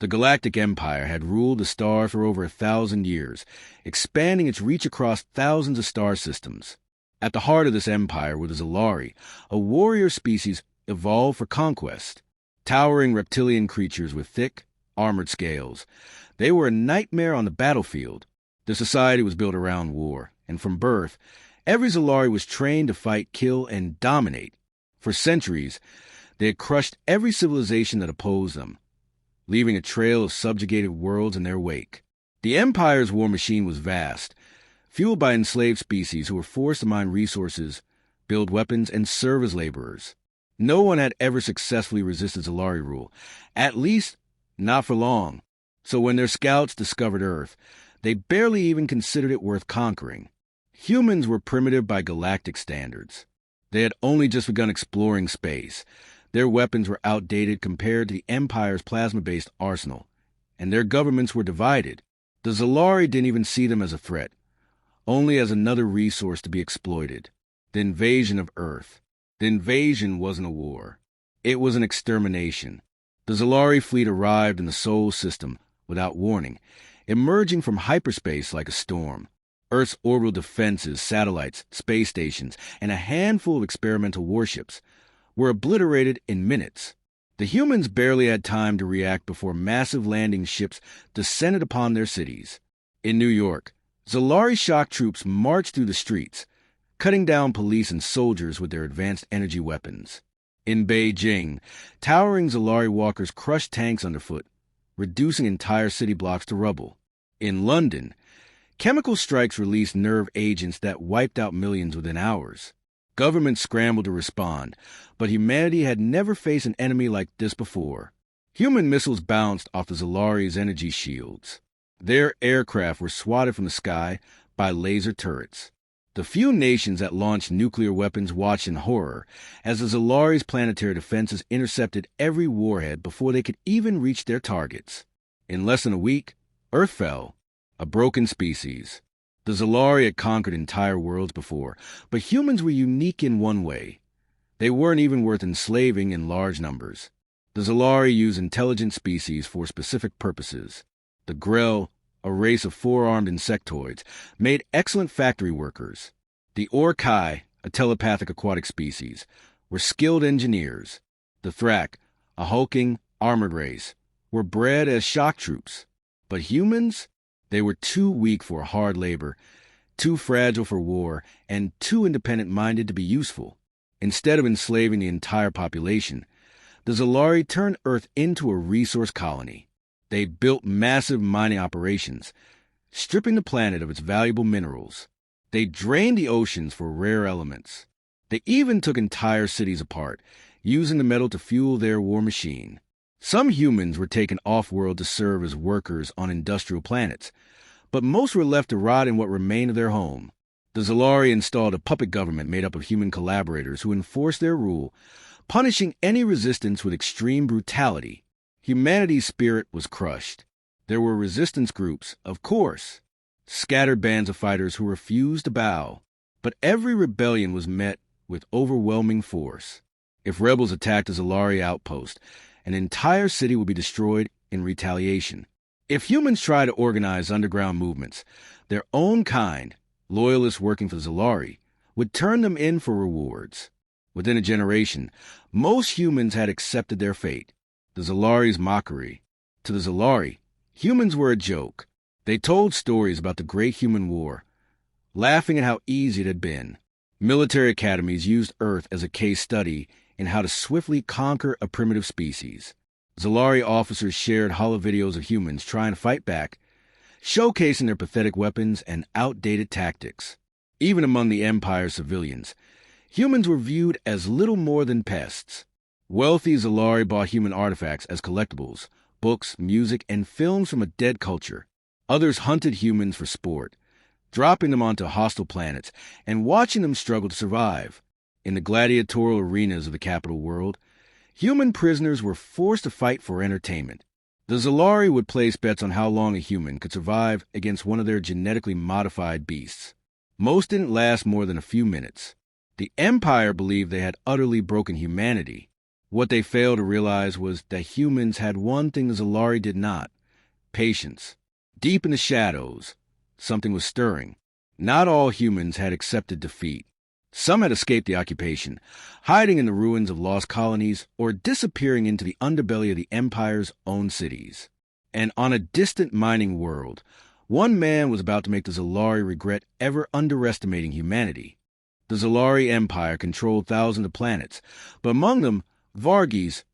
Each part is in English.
The Galactic Empire had ruled the star for over 1,000 years, expanding its reach across thousands of star systems. At the heart of this empire were the Zalari, a warrior species evolved for conquest. Towering reptilian creatures with thick, armored scales. They were a nightmare on the battlefield. Their society was built around war, and from birth, every Zalari was trained to fight, kill, and dominate. For centuries, they had crushed every civilization that opposed them, leaving a trail of subjugated worlds in their wake. The Empire's war machine was vast, fueled by enslaved species who were forced to mine resources, build weapons, and serve as laborers. No one had ever successfully resisted Zalari rule, at least not for long. So when their scouts discovered Earth, they barely even considered it worth conquering. Humans were primitive by galactic standards. They had only just begun exploring space. Their weapons were outdated compared to the Empire's plasma-based arsenal, and their governments were divided. The Zalari didn't even see them as a threat, only as another resource to be exploited. The invasion of Earth. The invasion wasn't a war. It was an extermination. The Zalari fleet arrived in the Sol system without warning, emerging from hyperspace like a storm. Earth's orbital defenses, satellites, space stations, and a handful of experimental warships were obliterated in minutes. The humans barely had time to react before massive landing ships descended upon their cities. In New York, Zalari shock troops marched through the streets, cutting down police and soldiers with their advanced energy weapons. In Beijing, towering Zalari walkers crushed tanks underfoot, reducing entire city blocks to rubble. In London, chemical strikes released nerve agents that wiped out millions within hours. Governments scrambled to respond, but humanity had never faced an enemy like this before. Human missiles bounced off the Zalari's energy shields. Their aircraft were swatted from the sky by laser turrets. The few nations that launched nuclear weapons watched in horror as the Zalari's planetary defenses intercepted every warhead before they could even reach their targets. In less than a week, Earth fell, a broken species. The Zalari had conquered entire worlds before, but humans were unique in one way. They weren't even worth enslaving in large numbers. The Zalari used intelligent species for specific purposes. The Grell, a race of four-armed insectoids, made excellent factory workers. The Orkai, a telepathic aquatic species, were skilled engineers. The Thrak, a hulking, armored race, were bred as shock troops. But humans? They were too weak for hard labor, too fragile for war, and too independent-minded to be useful. Instead of enslaving the entire population, the Zalari turned Earth into a resource colony. They built massive mining operations, stripping the planet of its valuable minerals. They drained the oceans for rare elements. They even took entire cities apart, using the metal to fuel their war machine. Some humans were taken off-world to serve as workers on industrial planets, but most were left to rot in what remained of their home. The Zalari installed a puppet government made up of human collaborators who enforced their rule, punishing any resistance with extreme brutality. Humanity's spirit was crushed. There were resistance groups, of course, scattered bands of fighters who refused to bow, but every rebellion was met with overwhelming force. If rebels attacked a Zalari outpost, an entire city would be destroyed in retaliation. If humans tried to organize underground movements, their own kind, loyalists working for the Zalari, would turn them in for rewards. Within a generation, most humans had accepted their fate. The Zalari's mockery. To the Zalari, humans were a joke. They told stories about the Great Human War, laughing at how easy it had been. Military academies used Earth as a case study in how to swiftly conquer a primitive species. Zalari officers shared holo videos of humans trying to fight back, showcasing their pathetic weapons and outdated tactics. Even among the Empire's civilians, humans were viewed as little more than pests. Wealthy Zalari bought human artifacts as collectibles, books, music, and films from a dead culture. Others hunted humans for sport, dropping them onto hostile planets and watching them struggle to survive. In the gladiatorial arenas of the capital world, human prisoners were forced to fight for entertainment. The Zalari would place bets on how long a human could survive against one of their genetically modified beasts. Most didn't last more than a few minutes. The Empire believed they had utterly broken humanity. What they failed to realize was that humans had one thing the Zalari did not: patience. Deep in the shadows, something was stirring. Not all humans had accepted defeat. Some had escaped the occupation, hiding in the ruins of lost colonies or disappearing into the underbelly of the Empire's own cities. And on a distant mining world, one man was about to make the Zalari regret ever underestimating humanity. The Zalari Empire controlled thousands of planets, but among them, Varghese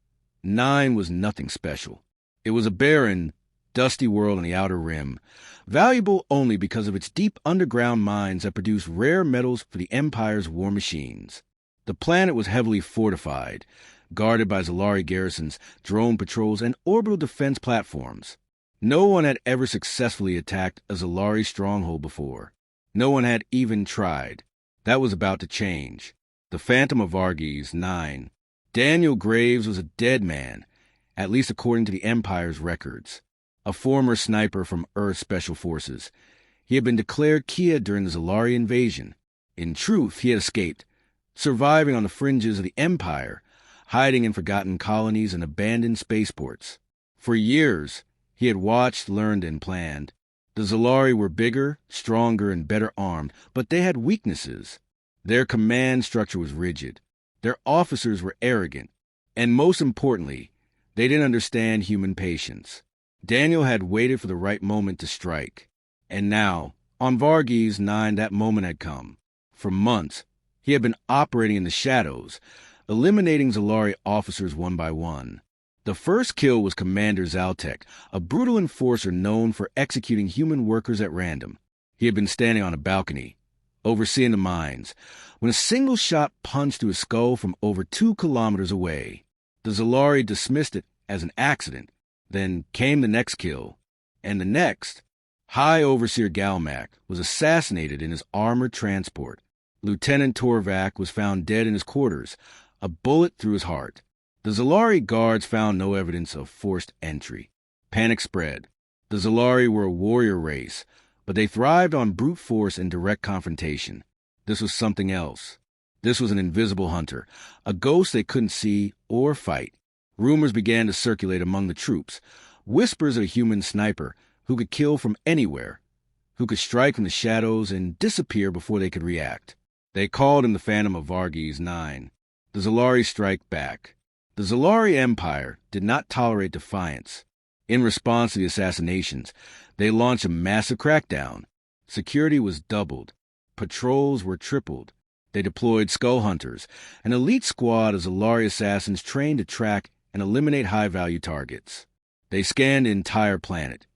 9 was nothing special. It was a barren, dusty world on the outer rim, valuable only because of its deep underground mines that produced rare metals for the Empire's war machines. The planet was heavily fortified, guarded by Zalari garrisons, drone patrols, and orbital defense platforms. No one had ever successfully attacked a Zalari stronghold before. No one had even tried. That was about to change. The Phantom of Varghese 9. Daniel Graves was a dead man, at least according to the Empire's records. A former sniper from Earth's Special Forces. He had been declared Kia during the Zalari invasion. In truth, he had escaped, surviving on the fringes of the Empire, hiding in forgotten colonies and abandoned spaceports. For years, he had watched, learned, and planned. The Zalari were bigger, stronger, and better armed, but they had weaknesses. Their command structure was rigid. Their officers were arrogant. And most importantly, they didn't understand human patience. Daniel had waited for the right moment to strike. And now, on Varghese 9, that moment had come. For months, he had been operating in the shadows, eliminating Zalari officers one by one. The first kill was Commander Zaltek, a brutal enforcer known for executing human workers at random. He had been standing on a balcony, overseeing the mines, when a single shot punched through his skull from over 2 kilometers away. The Zalari dismissed it as an accident. Then came the next kill, and the next. High Overseer Galmac was assassinated in his armored transport. Lieutenant Torvak was found dead in his quarters, a bullet through his heart. The Zalari guards found no evidence of forced entry. Panic spread. The Zalari were a warrior race, but they thrived on brute force and direct confrontation. This was something else. This was an invisible hunter, a ghost they couldn't see or fight. Rumors began to circulate among the troops, whispers of a human sniper who could kill from anywhere, who could strike from the shadows and disappear before they could react. They called him the Phantom of Varghese 9. The Zalari strike back. The Zalari Empire did not tolerate defiance. In response to the assassinations, they launched a massive crackdown. Security was doubled. Patrols were tripled. They deployed skull hunters, an elite squad of Zalari assassins trained to track and eliminate high-value targets. They scanned the entire planet,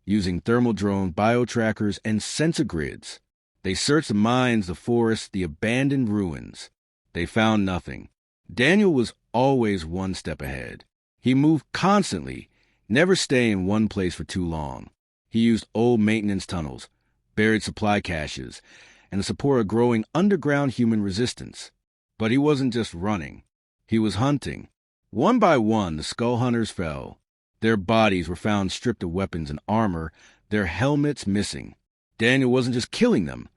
using thermal drone bio-trackers and sensor grids. They searched the mines, the forests, the abandoned ruins. They found nothing. Daniel was always one step ahead. He moved constantly, never staying in one place for too long. He used old maintenance tunnels, buried supply caches, and the support of growing underground human resistance. But he wasn't just running. He was hunting. One by one, the skull hunters fell. Their bodies were found stripped of weapons and armor, their helmets missing. Daniel wasn't just killing them.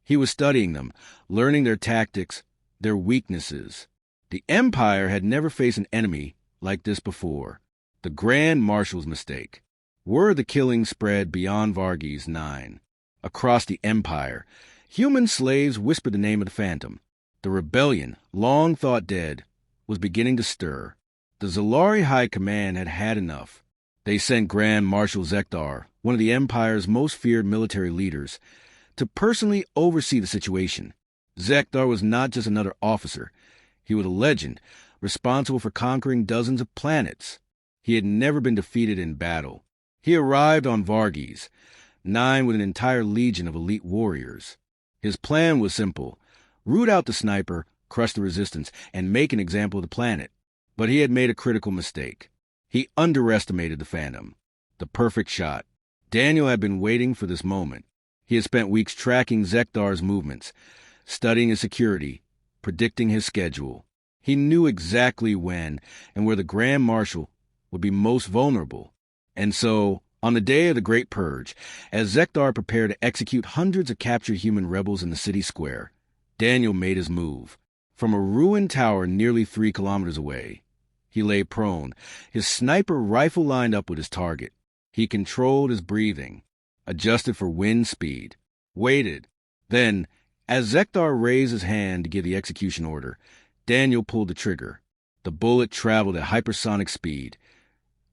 He was studying them, learning their tactics, their weaknesses. The Empire had never faced an enemy like this before. The Grand Marshal's mistake. Word of the killing spread beyond Varghese 9. Across the Empire, human slaves whispered the name of the Phantom. The rebellion, long thought dead, was beginning to stir. The Zalari High Command had had enough. They sent Grand Marshal Zekdar, one of the Empire's most feared military leaders, to personally oversee the situation. Zekdar was not just another officer. He was a legend, responsible for conquering dozens of planets. He had never been defeated in battle. He arrived on Varghese 9 with an entire legion of elite warriors. His plan was simple: root out the sniper, crush the resistance, and make an example of the planet. But he had made a critical mistake. He underestimated the Phantom. The perfect shot. Daniel had been waiting for this moment. He had spent weeks tracking Zekdar's movements, studying his security, predicting his schedule. He knew exactly when and where the Grand Marshal would be most vulnerable. And so, on the day of the Great Purge, as Zekdar prepared to execute hundreds of captured human rebels in the city square, Daniel made his move. From a ruined tower nearly 3 kilometers away, He lay prone, his sniper rifle lined up with his target. He controlled his breathing, adjusted for wind speed, waited. Then, as Zekdar raised his hand to give the execution order, Daniel pulled the trigger. The bullet traveled at hypersonic speed,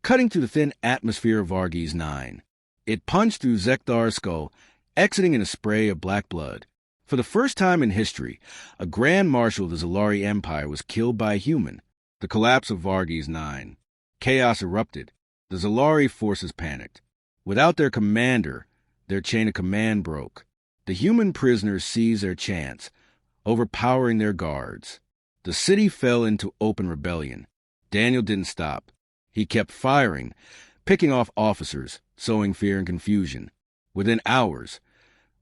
cutting through the thin atmosphere of Varghese 9. It punched through Zekdar's skull, exiting in a spray of black blood. For the first time in history, a Grand Marshal of the Zalari Empire was killed by a human. The collapse of Varghese 9. Chaos erupted. The Zalari forces panicked. Without their commander, their chain of command broke. The human prisoners seized their chance, overpowering their guards. The city fell into open rebellion. Daniel didn't stop. He kept firing, picking off officers, sowing fear and confusion. Within hours,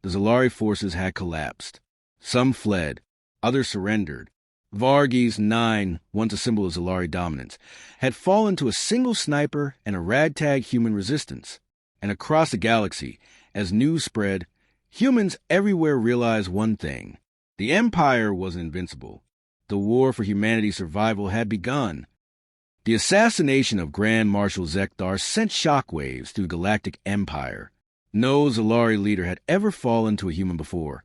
the Zalari forces had collapsed. Some fled, others surrendered. Varghese 9, once a symbol of Zalari dominance, had fallen to a single sniper and a ragtag human resistance. And across the galaxy, as news spread, humans everywhere realized one thing. The Empire wasn't invincible. The war for humanity's survival had begun. The assassination of Grand Marshal Zekdar sent shockwaves through the Galactic Empire. No Zalari leader had ever fallen to a human before,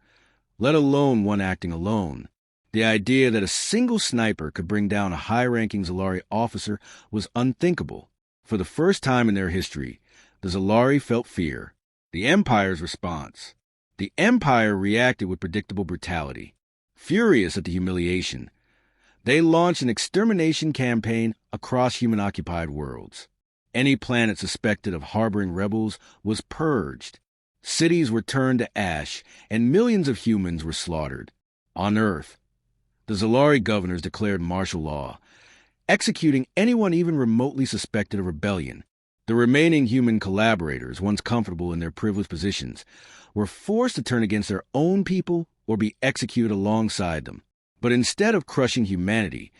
let alone one acting alone. The idea that a single sniper could bring down a high-ranking Zalari officer was unthinkable. For the first time in their history, the Zalari felt fear. The Empire's response. The Empire reacted with predictable brutality. Furious at the humiliation, they launched an extermination campaign across human-occupied worlds. Any planet suspected of harboring rebels was purged. Cities were turned to ash, and millions of humans were slaughtered. On Earth, the Zalari governors declared martial law, executing anyone even remotely suspected of rebellion. The remaining human collaborators, once comfortable in their privileged positions, were forced to turn against their own people or be executed alongside them. But instead of crushing humanity,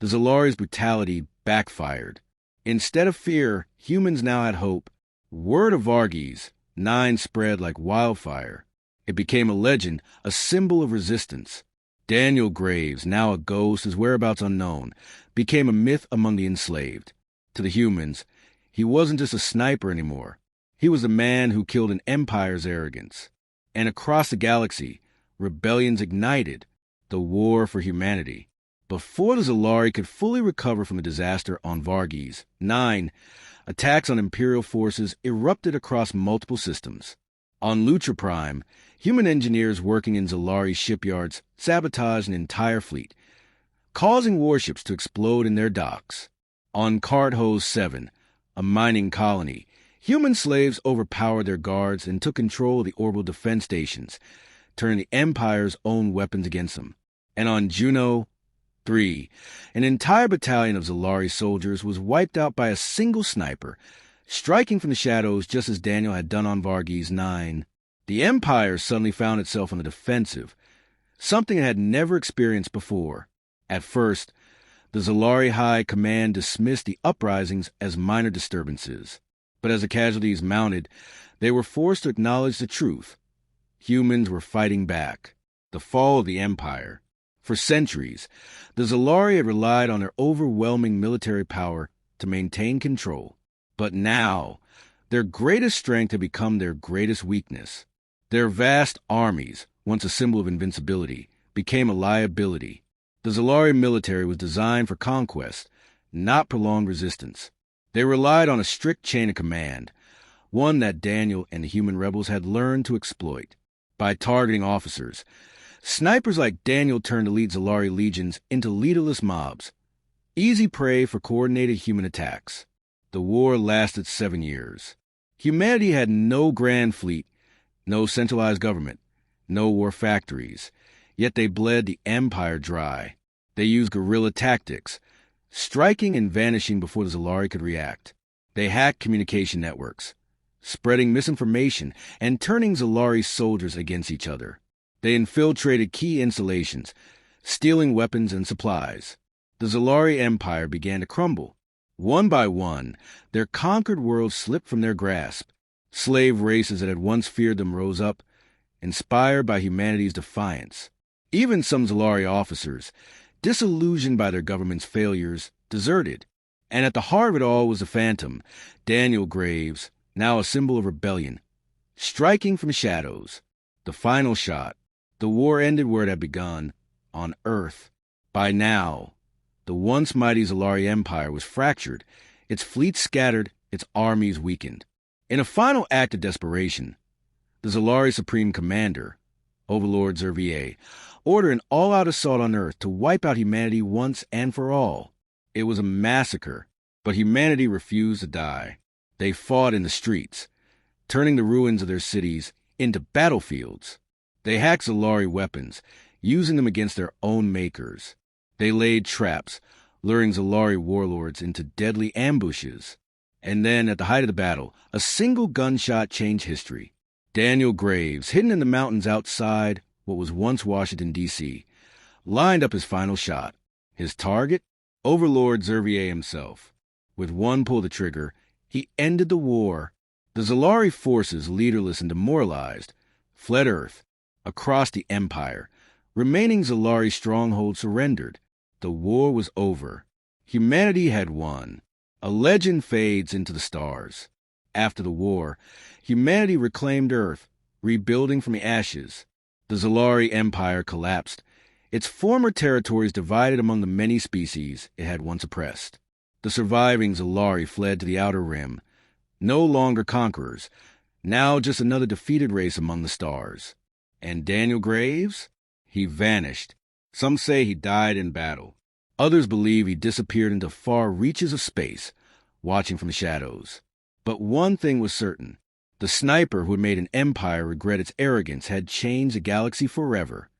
the Zalari's brutality backfired. Instead of fear, humans now had hope. Word of Varghese 9 spread like wildfire. It became a legend, a symbol of resistance. Daniel Graves, now a ghost, his whereabouts unknown, became a myth among the enslaved. To the humans, he wasn't just a sniper anymore. He was a man who killed an empire's arrogance. And across the galaxy, rebellions ignited. The war for humanity. Before the Zalari could fully recover from the disaster on Varghese 9, attacks on Imperial forces erupted across multiple systems. On Lutra Prime, human engineers working in Zalari shipyards sabotaged an entire fleet, causing warships to explode in their docks. On Cardhose 7, a mining colony, human slaves overpowered their guards and took control of the orbital defense stations, turning the Empire's own weapons against them. And on Juno 3, an entire battalion of Zalari soldiers was wiped out by a single sniper, striking from the shadows just as Daniel had done on Varghese 9. The Empire suddenly found itself on the defensive, something it had never experienced before. At first, the Zalari High Command dismissed the uprisings as minor disturbances. But as the casualties mounted, they were forced to acknowledge the truth. Humans were fighting back. The fall of the Empire. For centuries, the Zalari had relied on their overwhelming military power to maintain control. But now, their greatest strength had become their greatest weakness. Their vast armies, once a symbol of invincibility, became a liability. The Zalari military was designed for conquest, not prolonged resistance. They relied on a strict chain of command, one that Daniel and the human rebels had learned to exploit. By targeting officers, snipers like Daniel turned elite Zalari legions into leaderless mobs, easy prey for coordinated human attacks. The war lasted 7 years. Humanity had no grand fleet, no centralized government, no war factories, yet they bled the Empire dry. They used guerrilla tactics, striking and vanishing before the Zalari could react. They hacked communication networks, spreading misinformation and turning Zalari soldiers against each other. They infiltrated key installations, stealing weapons and supplies. The Zalari Empire began to crumble. One by one, their conquered worlds slipped from their grasp. Slave races that had once feared them rose up, inspired by humanity's defiance. Even some Zalari officers, disillusioned by their government's failures, deserted. And at the heart of it all was the Phantom, Daniel Graves, now a symbol of rebellion, striking from shadows. The final shot. The war ended where it had begun, on Earth. By now, the once mighty Zalari Empire was fractured, its fleet scattered, its armies weakened. In a final act of desperation, the Zalari Supreme Commander, Overlord Zervier, ordered an all-out assault on Earth to wipe out humanity once and for all. It was a massacre, but humanity refused to die. They fought in the streets, turning the ruins of their cities into battlefields. They hacked Zalari weapons, using them against their own makers. They laid traps, luring Zalari warlords into deadly ambushes. And then, at the height of the battle, a single gunshot changed history. Daniel Graves, hidden in the mountains outside what was once Washington, D.C., lined up his final shot. His target? Overlord Zervier himself. With one pull of the trigger, he ended the war. The Zalari forces, leaderless and demoralized, fled Earth, across the Empire. Remaining Zalari strongholds surrendered. The war was over. Humanity had won. A legend fades into the stars. After the war, humanity reclaimed Earth, rebuilding from the ashes. The Zalari Empire collapsed, its former territories divided among the many species it had once oppressed. The surviving Zalari fled to the Outer Rim, no longer conquerors, now just another defeated race among the stars. And Daniel Graves? He vanished. Some say he died in battle. Others believe he disappeared into far reaches of space, watching from the shadows. But one thing was certain. The sniper who had made an empire regret its arrogance had changed the galaxy forever.